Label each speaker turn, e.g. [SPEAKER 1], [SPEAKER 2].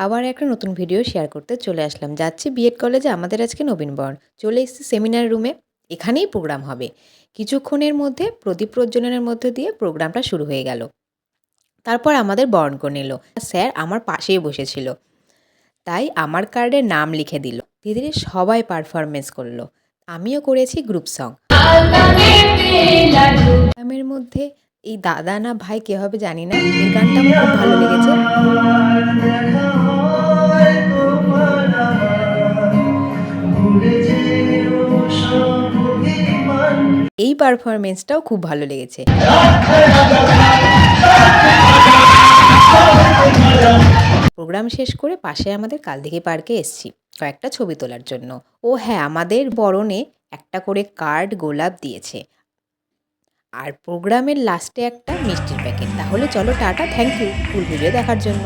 [SPEAKER 1] আবার একটা নতুন ভিডিও শেয়ার করতে চলে আসলাম। যাচ্ছি বিএড কলেজে, আমাদের আজকে নবীনবরণ। চলে এসেছি সেমিনার রুমে। এখানেই প্রোগ্রাম হবে। কিছুক্ষণের মধ্যে প্রদীপ প্রজ্বলনের মধ্য দিয়ে প্রোগ্রামটা শুরু হয়ে গেল। তারপর আমাদের বরণকনে এলো। স্যার আমার পাশেই বসেছিল। তাই আমার কার্ডে নাম লিখে দিল। ধীরে ধীরে সবাই পারফরমেন্স করলো। আমিও করেছি গ্রুপ সং। প্রোগ্রামের মধ্যে এই দাদা না ভাই কে হবে জানি না, এই গানটা আমার খুব ভালো লেগেছে। এই পারফরমেন্সটাও খুব ভালো লেগেছে। প্রোগ্রাম শেষ করে পাশে আমাদের কালদিঘি পার্কে এসেছি কয়েকটা ছবি তোলার জন্য। ও হ্যাঁ, আমাদের বরণে একটা করে কার্ড, গোলাপ দিয়েছে। আর প্রোগ্রামের লাস্টে একটা মিষ্টির প্যাকেট। তাহলে চলো tata, thank you full video দেখার জন্য।